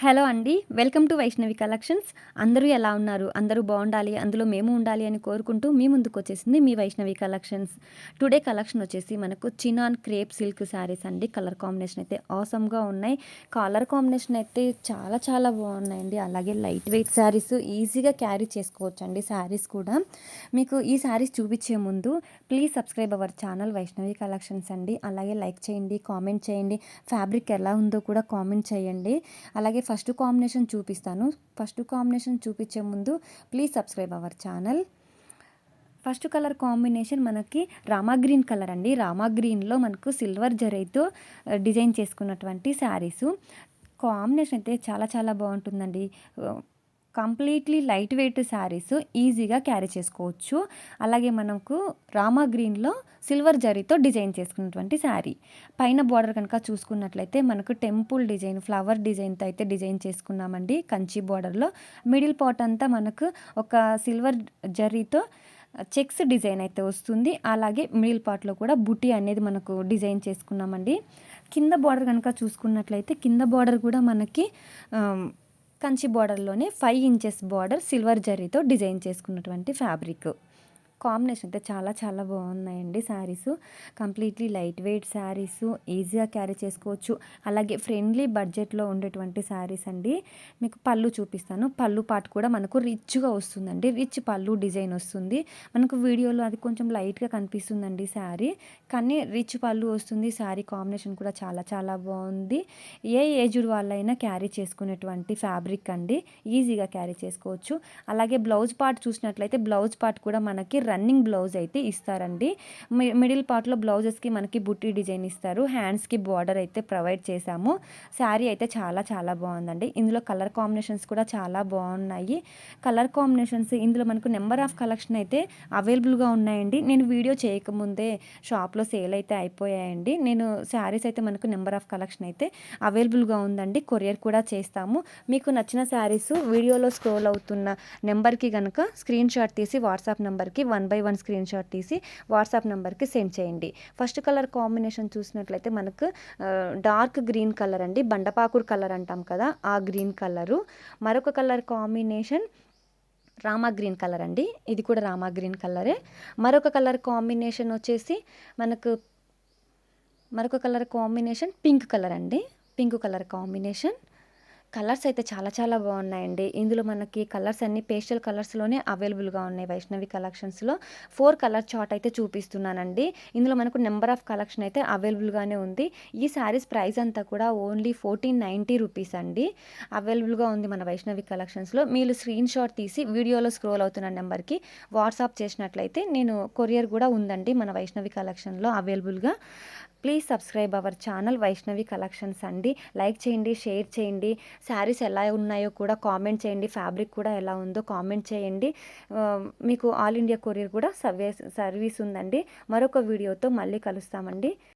Hello అండి. Welcome to Vaishnavi collections. అందరూ ఎలా ఉన్నారు? అందరూ బావుండాలి, అందులో మేము ఉండాలి అని కోరుకుంటూ మీ ముందుకొచ్చేసింది మీ వైష్ణవి కలెక్షన్స్. టుడే కలెక్షన్ వచ్చేసి మనకు చినాన్ క్రేప్ సిల్క్ శారీస్ అండి. కలర్ కాంబినేషన్ అయితే ఆసమ్‌గా ఉన్నాయి. కలర్ కాంబినేషన్ అయితే చాలా చాలా బాగున్నాయండి. అలాగే లైట్ వెయిట్ శారీస్ ఈజీగా క్యారీ చేసుకోవచ్చండి శారీస్ కూడా. మీకు ఈ శారీస్ చూపించే ముందు please subscribe our channel Vaishnavi collections అండి. అలాగే లైక్ చేయండి, కామెంట్ చేయండి. ఫ్యాబ్రిక్ ఎలా ఉందో కూడా కామెంట్ చేయండి. అలాగే ఫస్ట్ కాంబినేషన్ చూపిస్తాను. ఫస్ట్ కాంబినేషన్ చూపించే ముందు please subscribe our channel. First colour combination మనకి రామా గ్రీన్ కలర్ అండి. రామా గ్రీన్లో మనకు సిల్వర్ జరీతో డిజైన్ చేసుకున్నటువంటి శారీసు. కాంబినేషన్ అయితే చాలా చాలా బాగుంటుందండి. కంప్లీట్లీ లైట్ వెయిట్ శారీస్ ఈజీగా క్యారీ చేసుకోవచ్చు. అలాగే మనకు రామా గ్రీన్లో సిల్వర్ జరీతో డిజైన్ చేసుకున్నటువంటి శారీ. పైన బార్డర్ కనుక చూసుకున్నట్లయితే మనకు టెంపుల్ డిజైన్, ఫ్లవర్ డిజైన్తో అయితే డిజైన్ చేసుకున్నామండి కంచి బార్డర్లో. మిడిల్ పార్ట్ అంతా మనకు ఒక సిల్వర్ జరీతో చెక్స్ డిజైన్ అయితే వస్తుంది. అలాగే మిడిల్ పార్ట్లో కూడా బుటీ అనేది మనకు డిజైన్ చేసుకున్నామండి. కింద బార్డర్ కనుక చూసుకున్నట్లయితే కింద బార్డర్ కూడా మనకి కంచి బార్డర్లోనే 5 ఇంచెస్ బార్డర్ సిల్వర్ జరీతో డిజైన్ చేసుకున్నటువంటి ఫ్యాబ్రిక్. కాంబినేషన్ అయితే చాలా చాలా బాగున్నాయండి saris. Completely light weight saris ఈజీగా క్యారీ చేసుకోవచ్చు. అలాగే ఫ్రెండ్లీ బడ్జెట్లో ఉండేటువంటి శారీస్ అండి. మీకు పళ్ళు చూపిస్తాను. పళ్ళు పాటు కూడా మనకు రిచ్గా వస్తుందండి. రిచ్ పళ్ళు డిజైన్ వస్తుంది. మనకు వీడియోలో అది కొంచెం లైట్గా కనిపిస్తుందండి శారీ, కానీ రిచ్ పళ్ళు వస్తుంది. శారీ కాంబినేషన్ కూడా చాలా చాలా బాగుంది. ఏ ఏజ్డ్ వాళ్ళైనా క్యారీ చేసుకునేటువంటి ఫ్యాబ్రిక్ అండి. ఈజీగా క్యారీ చేసుకోవచ్చు. అలాగే బ్లౌజ్ పార్ట్ చూసినట్లయితే బ్లౌజ్ పార్ట్ కూడా మనకి రన్నింగ్ బ్లౌజ్ అయితే ఇస్తారండి. మిడిల్ పార్ట్లో బ్లౌజెస్కి మనకి బుట్టి డిజైన్ ఇస్తారు. హ్యాండ్స్కి బార్డర్ అయితే ప్రొవైడ్ చేశాము. శారీ అయితే చాలా చాలా బాగుందండి. ఇందులో కలర్ కాంబినేషన్స్ కూడా చాలా బాగున్నాయి. కలర్ కాంబినేషన్స్ ఇందులో మనకు నెంబర్ ఆఫ్ కలెక్షన్ అయితే అవైలబుల్గా ఉన్నాయండి. నేను వీడియో చేయకముందే షాప్లో సేల్ అయితే అయిపోయాయండి. నేను శారీస్ అయితే మనకు నెంబర్ ఆఫ్ కలెక్షన్ అయితే అవైలబుల్గా ఉందండి. కొరియర్ కూడా చేస్తాము. మీకు నచ్చిన శారీస్ వీడియోలో స్క్రోల్ అవుతున్న నెంబర్కి కనుక స్క్రీన్ షాట్ తీసి వాట్సాప్ నెంబర్కి 1 by 1 స్క్రీన్ షాట్ తీసి వాట్సాప్ నెంబర్కి సెండ్ చేయండి. ఫస్ట్ కలర్ కాంబినేషన్ చూసినట్లయితే మనకు డార్క్ గ్రీన్ కలర్ అండి. బండపాకుడు కలర్ అంటాం కదా, ఆ గ్రీన్ కలరు. మరొక colour combination Rama green colour అండి. ఇది కూడా రామా గ్రీన్ కలరే. మరొక కలర్ కాంబినేషన్ వచ్చేసి మనకు పింక్ కలర్ అండి. Pink colour combination. కలర్స్ అయితే చాలా చాలా బాగున్నాయండి. ఇందులో మనకి కలర్స్ అన్ని పేస్టల్ కలర్స్లోనే అవైలబుల్గా ఉన్నాయి. వైష్ణవి కలెక్షన్స్లో 4 కలర్ చార్ట్ అయితే చూపిస్తున్నానండి. ఇందులో మనకు నెంబర్ ఆఫ్ కలెక్షన్ అయితే అవైలబుల్గానే ఉంది. ఈ శారీస్ ప్రైస్ అంతా కూడా ఓన్లీ 1490 రూపీస్ అండి. అవైలబుల్గా ఉంది మన వైష్ణవి కలెక్షన్స్లో. మీరు స్క్రీన్ షాట్ తీసి వీడియోలో స్క్రోల్ అవుతున్న నెంబర్కి వాట్సాప్ చేసినట్లయితే నేను కొరియర్ కూడా ఉందండి మన వైష్ణవి కలెక్షన్లో అవైలబుల్గా. Please subscribe our channel Vaishnavi collections అండి. లైక్ చేయండి, షేర్ చేయండి. శారీస్ ఎలా ఉన్నాయో కూడా కామెంట్ చేయండి. ఫ్యాబ్రిక్ కూడా ఎలా ఉందో కామెంట్ చేయండి. మీకు ఆల్ ఇండియా కొరియర్ కూడా సర్వీస్ ఉందండి. మరొక వీడియోతో మళ్ళీ కలుస్తామండి.